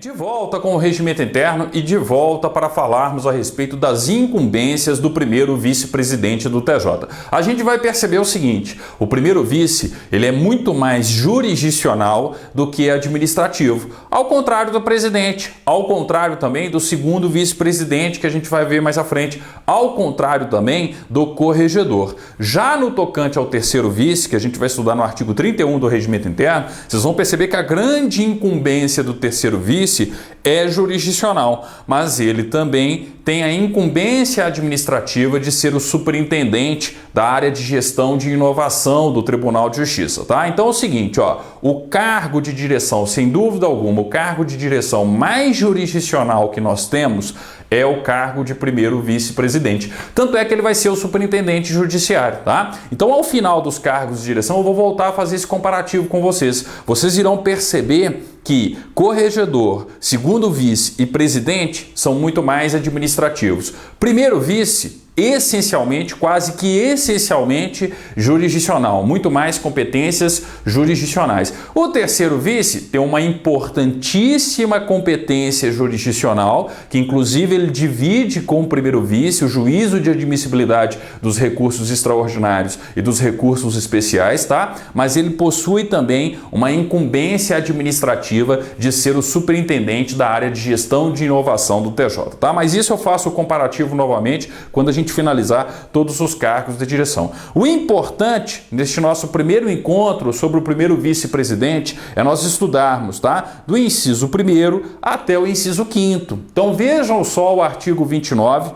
De volta com o regimento interno e de volta para falarmos a respeito das incumbências do primeiro vice-presidente do TJ. A gente vai perceber o seguinte: o primeiro vice, ele é muito mais jurisdicional do que administrativo, ao contrário do presidente, ao contrário também do segundo vice-presidente, que a gente vai ver mais à frente, ao contrário também do corregedor. Já no tocante ao terceiro vice, que a gente vai estudar no artigo 31 do regimento interno, vocês vão perceber que a grande incumbência do terceiro vice é jurisdicional, mas ele também tem a incumbência administrativa de ser o superintendente da área de gestão de inovação do Tribunal de Justiça, tá? Então é o seguinte, ó, o cargo de direção, sem dúvida alguma, o cargo de direção mais jurisdicional que nós temos é o cargo de primeiro vice-presidente. Tanto é que ele vai ser o superintendente judiciário, tá? Então, ao final dos cargos de direção, eu vou voltar a fazer esse comparativo com vocês. Vocês irão perceber que corregedor, segundo vice e presidente são muito mais administrativos. Primeiro vice, essencialmente, quase que essencialmente jurisdicional, muito mais competências jurisdicionais. O terceiro vice tem uma importantíssima competência jurisdicional, que inclusive ele divide com o primeiro vice o juízo de admissibilidade dos recursos extraordinários e dos recursos especiais, tá? Mas ele possui também uma incumbência administrativa de ser o superintendente da área de gestão de inovação do TJ, tá? Mas isso eu faço o comparativo novamente quando a gente finalizar todos os cargos de direção. O importante neste nosso primeiro encontro sobre o primeiro vice-presidente é nós estudarmos, tá? Do inciso 1º até o inciso 5º. Então vejam só o artigo 29,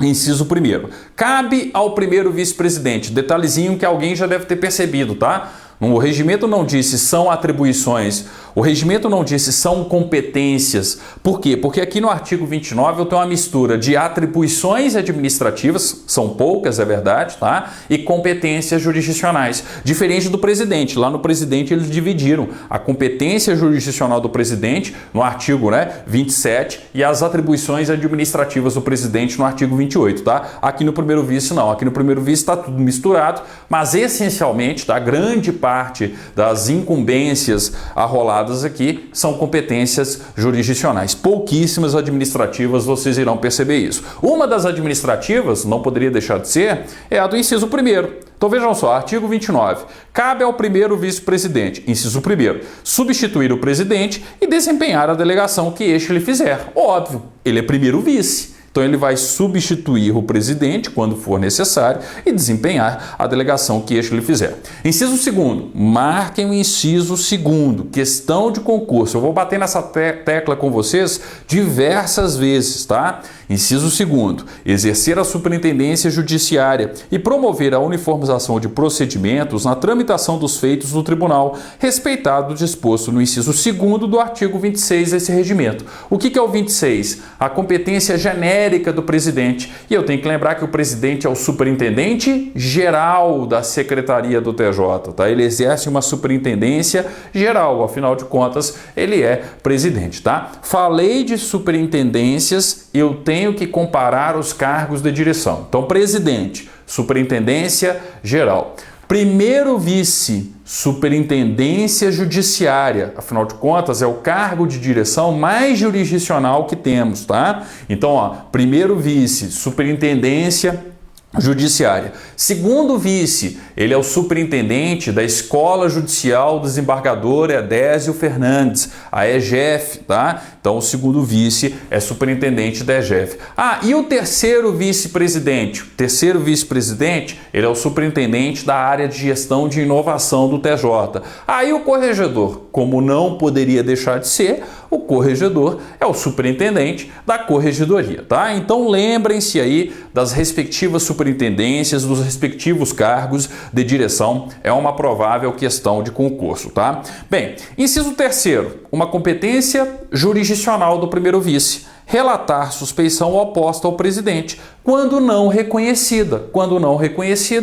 inciso 1º. Cabe ao primeiro vice-presidente, detalhezinho que alguém já deve ter percebido, tá? O regimento não disse são atribuições, o regimento não disse são competências. Por quê? Porque aqui no artigo 29 eu tenho uma mistura de atribuições administrativas, são poucas, é verdade, tá? E competências jurisdicionais. Diferente do presidente. Lá no presidente eles dividiram a competência jurisdicional do presidente no artigo 27 e as atribuições administrativas do presidente no artigo 28, tá? Aqui no primeiro vice não. Aqui no primeiro vice está tudo misturado, mas essencialmente, tá? Grande parte das incumbências arroladas aqui são competências jurisdicionais. Pouquíssimas administrativas, vocês irão perceber isso. Uma das administrativas, não poderia deixar de ser, é a do inciso 1º. Então vejam só, artigo 29. Cabe ao primeiro vice-presidente, inciso 1º, substituir o presidente e desempenhar a delegação que este lhe fizer. Óbvio, ele é primeiro vice. Então ele vai substituir o presidente quando for necessário e desempenhar a delegação que este lhe fizer. Inciso 2º, marquem o inciso 2º, questão de concurso. Eu vou bater nessa tecla com vocês diversas vezes, tá? Inciso 2º, exercer a superintendência judiciária e promover a uniformização de procedimentos na tramitação dos feitos no tribunal, respeitado o disposto no inciso 2º do artigo 26 desse regimento. O que é o 26? A competência genérica do presidente. E eu tenho que lembrar que o presidente é o superintendente geral da Secretaria do TJ, tá? Ele exerce uma superintendência geral, afinal de contas, ele é presidente, tá? Falei de superintendências, eu tenho que comparar os cargos de direção. Então, presidente, superintendência geral. Primeiro vice, superintendência judiciária. Afinal de contas, é o cargo de direção mais jurisdicional que temos, tá? Então, ó, primeiro vice, superintendência judiciária. Segundo vice, ele é o superintendente da Escola Judicial do Desembargador Edésio Fernandes, a EGF, tá? Então, o segundo vice é superintendente da EGF. Ah, e o terceiro vice-presidente? O terceiro vice-presidente, ele é o superintendente da área de gestão de inovação do TJ. Aí o corregedor, como não poderia deixar de ser, o corregedor é o superintendente da corregedoria, tá? Então, lembrem-se aí das respectivas superintendências, dos respectivos cargos de direção, é uma provável questão de concurso, tá? Bem, inciso 3º, uma competência jurisdicional do primeiro vice. Relatar suspeição oposta ao presidente, quando não reconhecida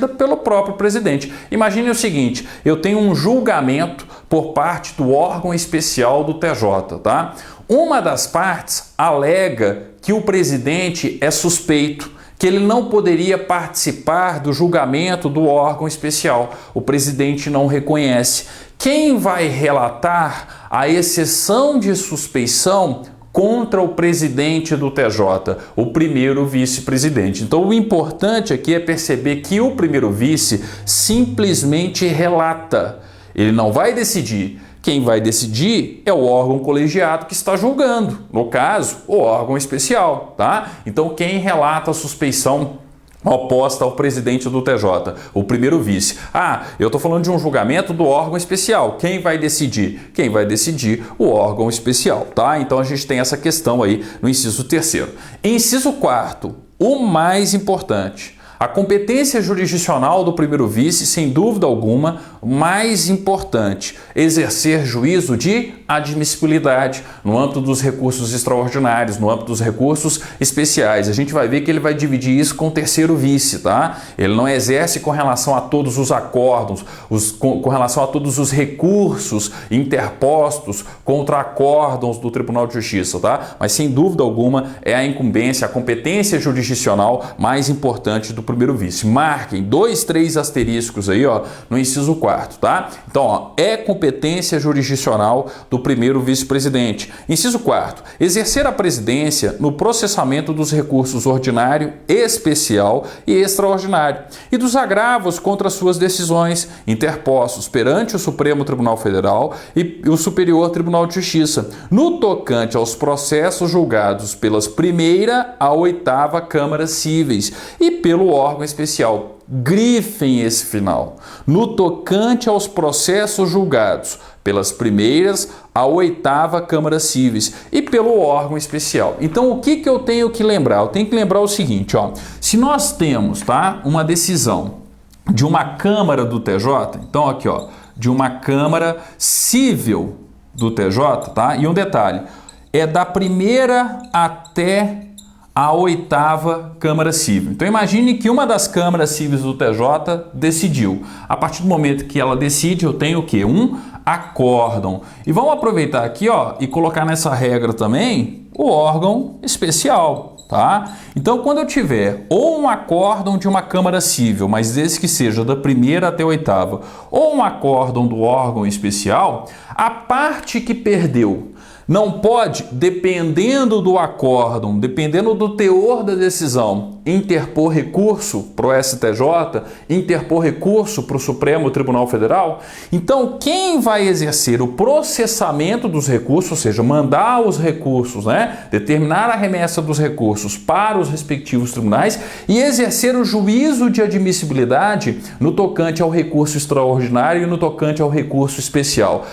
pelo próprio presidente. Imagine o seguinte, eu tenho um julgamento por parte do órgão especial do TJ, tá? Uma das partes alega que o presidente é suspeito, que ele não poderia participar do julgamento do órgão especial. O presidente não reconhece. Quem vai relatar a exceção de suspeição contra o presidente do TJ? O primeiro vice-presidente. Então o importante aqui é perceber que o primeiro vice simplesmente relata. Ele não vai decidir. Quem vai decidir é o órgão colegiado que está julgando, no caso, o órgão especial, tá? Então quem relata a suspeição oposta ao presidente do TJ, o primeiro vice. Eu estou falando de um julgamento do órgão especial. Quem vai decidir? Quem vai decidir? O órgão especial, tá? Então a gente tem essa questão aí no inciso 3º. Inciso 4º, o mais importante. A competência jurisdicional do primeiro vice, sem dúvida alguma, mais importante, exercer juízo de admissibilidade no âmbito dos recursos extraordinários, no âmbito dos recursos especiais. A gente vai ver que ele vai dividir isso com o terceiro vice, tá? Ele não exerce com relação a todos os acórdons, com relação a todos os recursos interpostos contra acórdons do Tribunal de Justiça, tá? Mas sem dúvida alguma é a incumbência, a competência jurisdicional mais importante do primeiro vice. Marquem 2, 3 asteriscos aí, ó, no inciso 4º, tá? Então, ó, é competência jurisdicional do primeiro vice-presidente. Inciso 4º, exercer a presidência no processamento dos recursos ordinário, especial e extraordinário e dos agravos contra suas decisões interpostos perante o Supremo Tribunal Federal e o Superior Tribunal de Justiça, no tocante aos processos julgados pelas primeira a 8ª Câmaras Cíveis e pelo órgão especial. Grifem esse final. No tocante aos processos julgados pelas primeiras a 8ª Câmara Cíveis e pelo órgão especial. Então, o que eu tenho que lembrar? Eu tenho que lembrar o seguinte, ó. Se nós temos, tá, uma decisão de uma Câmara do TJ, então aqui, ó, de uma Câmara Cível do TJ, tá? E um detalhe, é da primeira até a 8ª Câmara Cível. Então imagine que uma das câmaras cíveis do TJ decidiu. A partir do momento que ela decide, eu tenho o quê? Um acórdão. E vamos aproveitar aqui, ó, e colocar nessa regra também o órgão especial, tá? Então quando eu tiver ou um acórdão de uma Câmara Cível, mas desde que seja da primeira até a 8ª, ou um acórdão do órgão especial, a parte que perdeu não pode, dependendo do acórdão, dependendo do teor da decisão, interpor recurso para o STJ, interpor recurso para o Supremo Tribunal Federal. Então, quem vai exercer o processamento dos recursos, ou seja, mandar os recursos, né, determinar a remessa dos recursos para os respectivos tribunais e exercer o juízo de admissibilidade no tocante ao recurso extraordinário e no tocante ao recurso especial?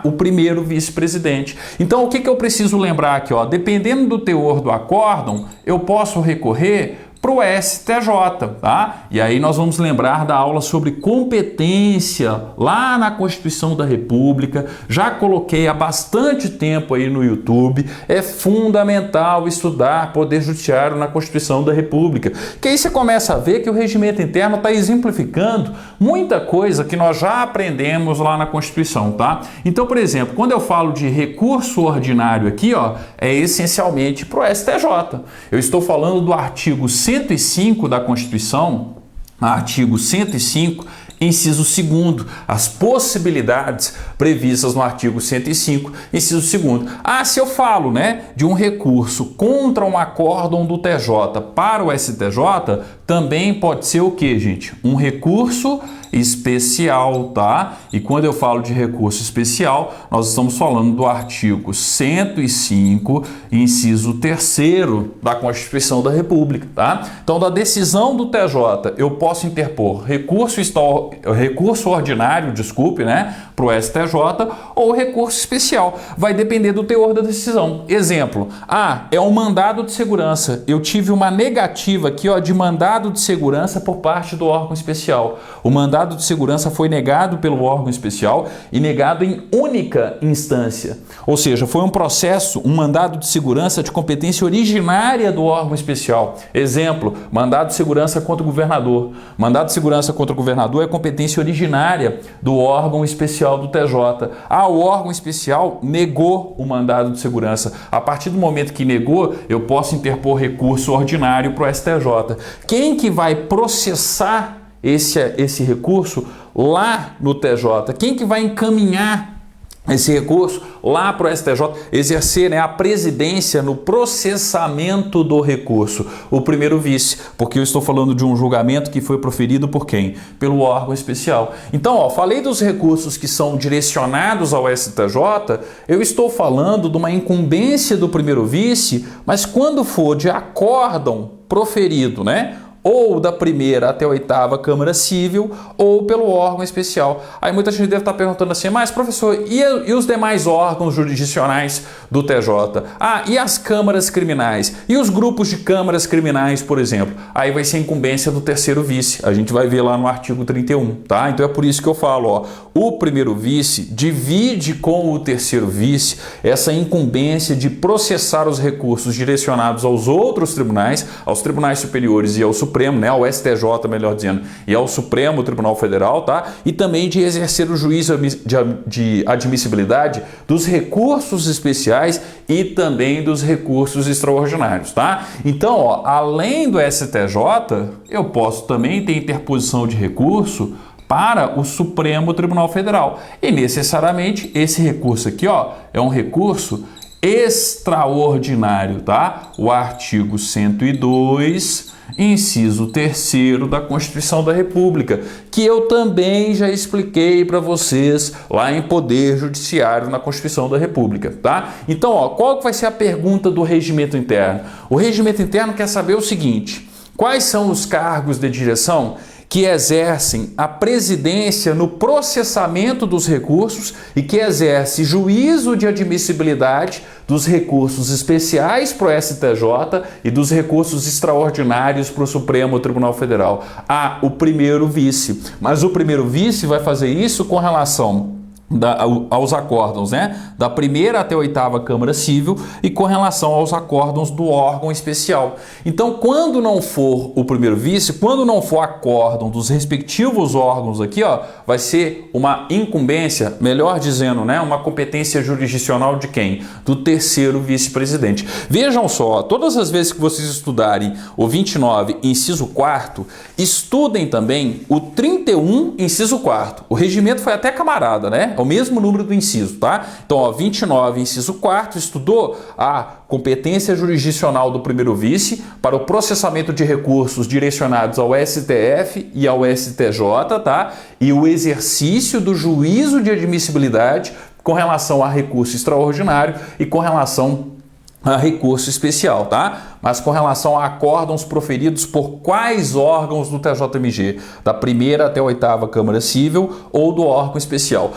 O primeiro vice-presidente. Então, o que eu preciso lembrar aqui, ó? Dependendo do teor do acórdão, eu posso recorrer para o STJ, tá? E aí nós vamos lembrar da aula sobre competência lá na Constituição da República. Já coloquei há bastante tempo aí no YouTube. É fundamental estudar Poder Judiciário na Constituição da República. Que aí você começa a ver que o regimento interno está exemplificando muita coisa que nós já aprendemos lá na Constituição, tá? Então, por exemplo, quando eu falo de recurso ordinário aqui, ó, é essencialmente para o STJ. Eu estou falando do artigo 105 da Constituição, artigo 105, inciso 2º, as possibilidades previstas no artigo 105, inciso 2º. Se eu falo, né, de um recurso contra um acórdão do TJ para o STJ, também pode ser o que, gente? Um recurso especial, tá? E quando eu falo de recurso especial, nós estamos falando do artigo 105, inciso 3º da Constituição da República, tá? Então, da decisão do TJ, eu posso interpor recurso ordinário, né, para o STJ ou recurso especial. Vai depender do teor da decisão. Exemplo, é um mandado de segurança. Eu tive uma negativa aqui, ó, de mandado mandado de segurança por parte do órgão especial. O mandado de segurança foi negado pelo órgão especial e negado em única instância. Ou seja, foi um processo, um mandado de segurança de competência originária do órgão especial. Exemplo, mandado de segurança contra o governador. Mandado de segurança contra o governador é competência originária do órgão especial do TJ. O órgão especial negou o mandado de segurança. A partir do momento que negou, eu posso interpor recurso ordinário para o STJ. Quem que vai processar esse recurso lá no TJ? Quem que vai encaminhar esse recurso lá para o STJ, exercer a presidência no processamento do recurso? O primeiro vice, porque eu estou falando de um julgamento que foi proferido por quem? Pelo órgão especial. Então, falei dos recursos que são direcionados ao STJ, eu estou falando de uma incumbência do primeiro vice, mas quando for de acórdão proferido, ou da primeira até a oitava Câmara Civil, ou pelo órgão especial. Aí muita gente deve estar perguntando assim, mas professor, e os demais órgãos jurisdicionais do TJ? E as câmaras criminais? E os grupos de câmaras criminais, por exemplo? Aí vai ser incumbência do terceiro vice. A gente vai ver lá no artigo 31, tá? Então é por isso que eu falo, o primeiro vice divide com o terceiro vice essa incumbência de processar os recursos direcionados aos outros tribunais, aos tribunais superiores e ao Supremo, ao STJ, melhor dizendo, e ao Supremo Tribunal Federal, tá? E também de exercer o juízo de admissibilidade dos recursos especiais e também dos recursos extraordinários, tá? Então, além do STJ, eu posso também ter interposição de recurso para o Supremo Tribunal Federal. E necessariamente esse recurso aqui, é um recurso extraordinário, tá? O artigo 102, inciso 3º da Constituição da República, que eu também já expliquei para vocês lá em Poder Judiciário na Constituição da República, tá? Então, qual que vai ser a pergunta do regimento interno? O regimento interno quer saber o seguinte: quais são os cargos de direção que exercem a presidência no processamento dos recursos e que exerce juízo de admissibilidade dos recursos especiais para o STJ e dos recursos extraordinários para o Supremo Tribunal Federal? O primeiro vice. Mas o primeiro vice vai fazer isso com relação aos acórdãos, da primeira até a oitava Câmara Civil e com relação aos acórdãos do órgão especial. Então, quando não for o primeiro vice, quando não for acórdão dos respectivos órgãos aqui, vai ser uma incumbência, melhor dizendo, uma competência jurisdicional de quem? Do terceiro vice-presidente. Vejam só, todas as vezes que vocês estudarem o 29, inciso 4º, estudem também o 31, inciso 4º. O regimento foi até camarada, É o mesmo número do inciso, tá? Então, 29, inciso 4º, estudou a competência jurisdicional do primeiro vice para o processamento de recursos direcionados ao STF e ao STJ, tá? E o exercício do juízo de admissibilidade com relação a recurso extraordinário e com relação a recurso especial, tá? Mas com relação a acórdãos proferidos por quais órgãos do TJMG? Da primeira até a oitava Câmara Civil ou do órgão especial?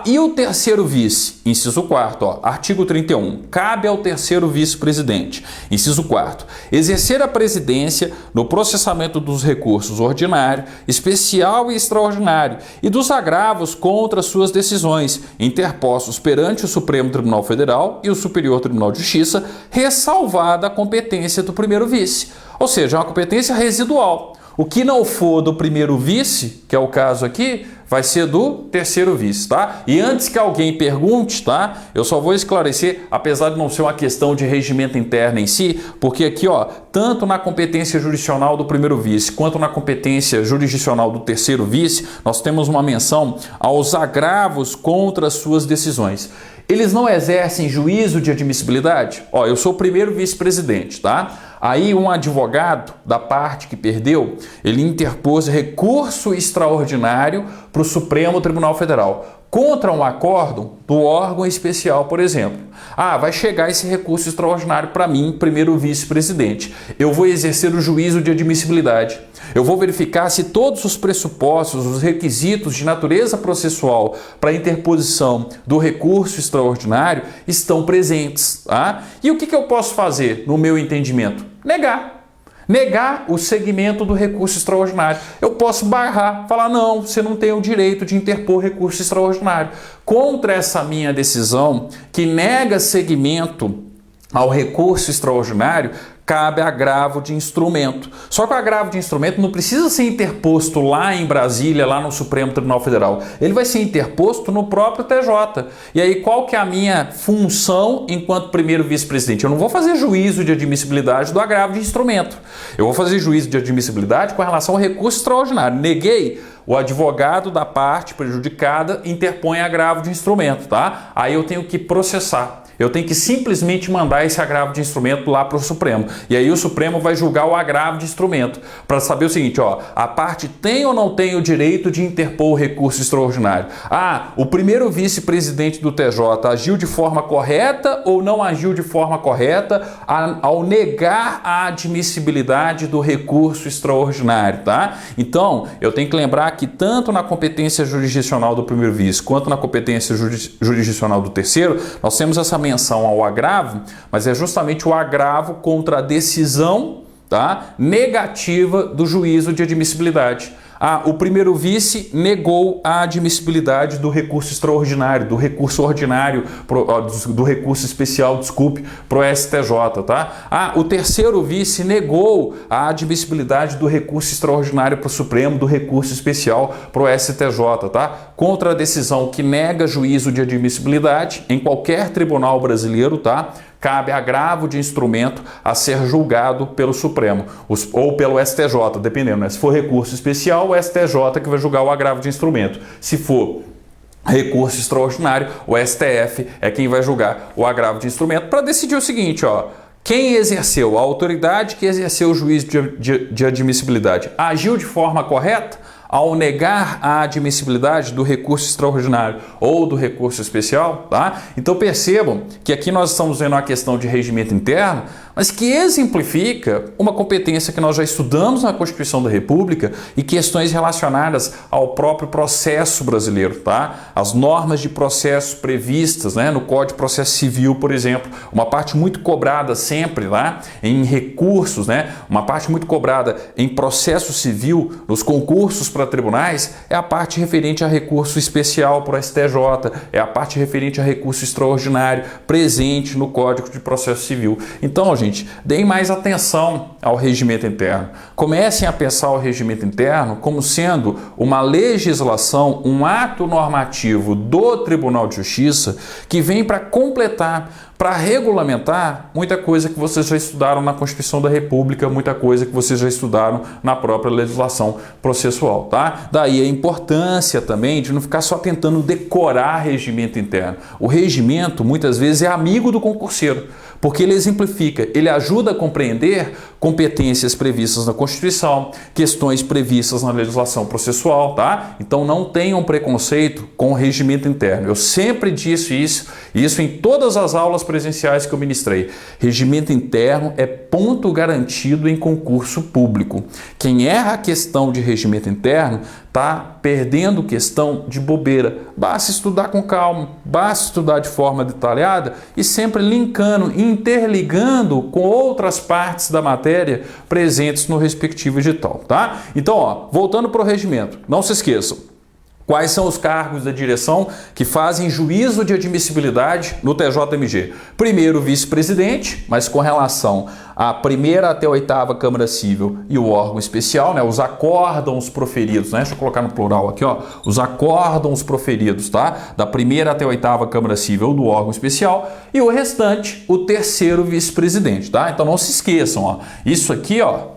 E o terceiro vice? Inciso 4º, artigo 31. Cabe ao terceiro vice-presidente. Inciso 4º. Exercer a presidência no processamento dos recursos ordinário, especial e extraordinário e dos agravos contra suas decisões interpostos perante o Supremo Tribunal Federal e o Superior Tribunal de Justiça, ressalvada a competência do primeiro vice, ou seja, é uma competência residual. O que não for do primeiro vice, que é o caso aqui, vai ser do terceiro vice, tá? E antes que alguém pergunte, tá? Eu só vou esclarecer, apesar de não ser uma questão de regimento interno em si, porque aqui, tanto na competência jurisdicional do primeiro vice, quanto na competência jurisdicional do terceiro vice, nós temos uma menção aos agravos contra suas decisões. Eles não exercem juízo de admissibilidade? Eu sou o primeiro vice-presidente, tá? Aí um advogado da parte que perdeu, ele interpôs recurso extraordinário para o Supremo Tribunal Federal contra um acórdão do órgão especial, por exemplo. Vai chegar esse recurso extraordinário para mim, primeiro vice-presidente. Eu vou exercer o juízo de admissibilidade. Eu vou verificar se todos os pressupostos, os requisitos de natureza processual para a interposição do recurso extraordinário estão presentes. E o que eu posso fazer, no meu entendimento? Negar. negar o segmento do recurso extraordinário. Eu posso barrar, falar, não, você não tem o direito de interpor recurso extraordinário. Contra essa minha decisão, que nega segmento ao recurso extraordinário, cabe agravo de instrumento. Só que o agravo de instrumento não precisa ser interposto lá em Brasília, lá no Supremo Tribunal Federal. Ele vai ser interposto no próprio TJ. E aí qual que é a minha função enquanto primeiro vice-presidente? Eu não vou fazer juízo de admissibilidade do agravo de instrumento. Eu vou fazer juízo de admissibilidade com relação ao recurso extraordinário. Neguei, o advogado da parte prejudicada interpõe agravo de instrumento, tá? Aí eu tenho que processar. Eu tenho que simplesmente mandar esse agravo de instrumento lá para o Supremo. E aí o Supremo vai julgar o agravo de instrumento para saber o seguinte, ó, a parte tem ou não tem o direito de interpor o recurso extraordinário? Ah, o primeiro vice-presidente do TJ agiu de forma correta ou não agiu de forma correta ao negar a admissibilidade do recurso extraordinário, tá? Então, eu tenho que lembrar que tanto na competência jurisdicional do primeiro vice quanto na competência jurisdicional do terceiro, nós temos essa menção ao agravo, mas é justamente o agravo contra a decisão, tá, negativa do juízo de admissibilidade. Ah, o primeiro vice negou a admissibilidade do recurso extraordinário, do recurso ordinário, do recurso especial, desculpe, para o STJ, tá? Ah, o terceiro vice negou a admissibilidade do recurso extraordinário para o Supremo, do recurso especial para o STJ, tá? Contra a decisão que nega juízo de admissibilidade em qualquer tribunal brasileiro, tá? Cabe agravo de instrumento a ser julgado pelo Supremo ou pelo STJ, dependendo, né? Se for recurso especial, o STJ que vai julgar o agravo de instrumento. Se for recurso extraordinário, o STF é quem vai julgar o agravo de instrumento para decidir o seguinte, ó. Quem exerceu, a autoridade que exerceu o juízo de admissibilidade, agiu de forma correta ao negar a admissibilidade do recurso extraordinário ou do recurso especial, tá? Então percebam que aqui nós estamos vendo uma questão de regimento interno, mas que exemplifica uma competência que nós já estudamos na Constituição da República e questões relacionadas ao próprio processo brasileiro, tá? As normas de processo previstas, né, no Código de Processo Civil, por exemplo, uma parte muito cobrada sempre lá em recursos, né? Uma parte muito cobrada em processo civil, nos concursos para tribunais, é a parte referente a recurso especial para o STJ, é a parte referente a recurso extraordinário presente no Código de Processo Civil. Então, gente, deem mais atenção ao regimento interno. Comecem a pensar o regimento interno como sendo uma legislação, um ato normativo do Tribunal de Justiça que vem para completar, para regulamentar muita coisa que vocês já estudaram na Constituição da República, muita coisa que vocês já estudaram na própria legislação processual, tá? Daí a importância também de não ficar só tentando decorar regimento interno. O regimento, muitas vezes, é amigo do concurseiro, porque ele exemplifica, ele ajuda a compreender competências previstas na Constituição, questões previstas na legislação processual, tá? Então não tenham preconceito com o regimento interno. Eu sempre disse isso em todas as aulas presenciais que eu ministrei. Regimento interno é ponto garantido em concurso público. Quem erra a questão de regimento interno está perdendo questão de bobeira. Basta estudar com calma, basta estudar de forma detalhada e sempre linkando, interligando com outras partes da matéria presentes no respectivo edital, tá? Então, ó, voltando para o regimento, não se esqueçam. Quais são os cargos da direção que fazem juízo de admissibilidade no TJMG? Primeiro, vice-presidente, mas com relação à primeira até a oitava Câmara Civil e o órgão especial, né? Os acórdãos proferidos, né? Deixa eu colocar no plural aqui, ó. Os acórdãos proferidos, tá? Da primeira até a oitava Câmara Civil do órgão especial e o restante, o terceiro vice-presidente, tá? Então não se esqueçam, ó. Isso aqui, ó,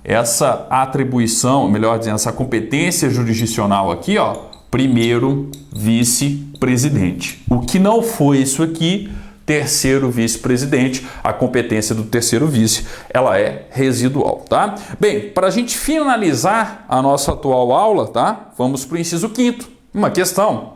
essa atribuição, melhor dizendo, essa competência jurisdicional aqui, ó, primeiro vice-presidente. O que não foi isso aqui, terceiro vice-presidente, a competência do terceiro vice, ela é residual, tá? Bem, para a gente finalizar a nossa atual aula, tá? Vamos para o inciso 5º, uma questão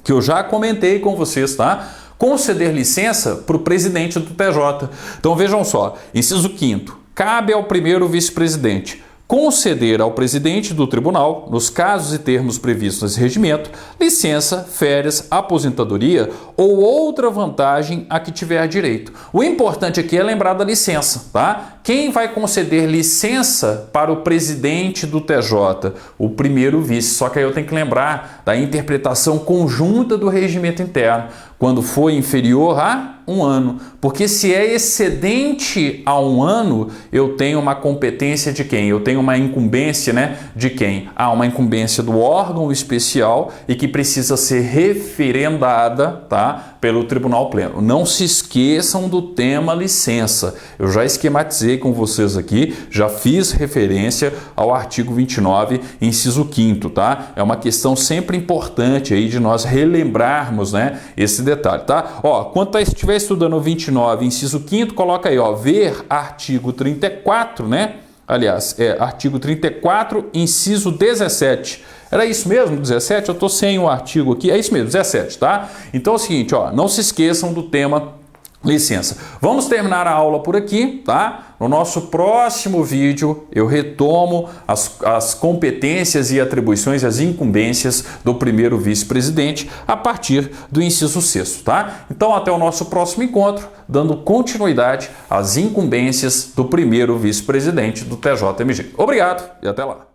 que eu já comentei com vocês, tá? Conceder licença para o presidente do TJ. Então vejam só, inciso 5º. Cabe ao primeiro vice-presidente conceder ao presidente do tribunal, nos casos e termos previstos nesse regimento, licença, férias, aposentadoria ou outra vantagem a que tiver direito. O importante aqui é lembrar da licença, tá? Quem vai conceder licença para o presidente do TJ? O primeiro vice. Só que aí eu tenho que lembrar da interpretação conjunta do regimento interno, quando for inferior a 1 ano. Porque se é excedente a 1 ano, eu tenho uma competência de quem? Eu tenho uma incumbência, né? De quem? Uma incumbência do órgão especial e que precisa ser referendada, tá? Pelo Tribunal Pleno. Não se esqueçam do tema licença. Eu já esquematizei com vocês aqui, já fiz referência ao artigo 29, inciso 5º, tá? É uma questão sempre importante aí de nós relembrarmos, né, esse detalhe, tá? Ó, quando estiver estudando o 29, inciso 5º, coloca aí, ó, ver artigo 34, né? Aliás, artigo 34, inciso 17. Era isso mesmo, 17? Eu tô sem o artigo aqui. É isso mesmo, 17, tá? Então é o seguinte, ó, não se esqueçam do tema licença. Vamos terminar a aula por aqui, tá? No nosso próximo vídeo eu retomo as competências e atribuições, as incumbências do primeiro vice-presidente a partir do inciso 6º, tá? Então até o nosso próximo encontro, dando continuidade às incumbências do primeiro vice-presidente do TJMG. Obrigado e até lá!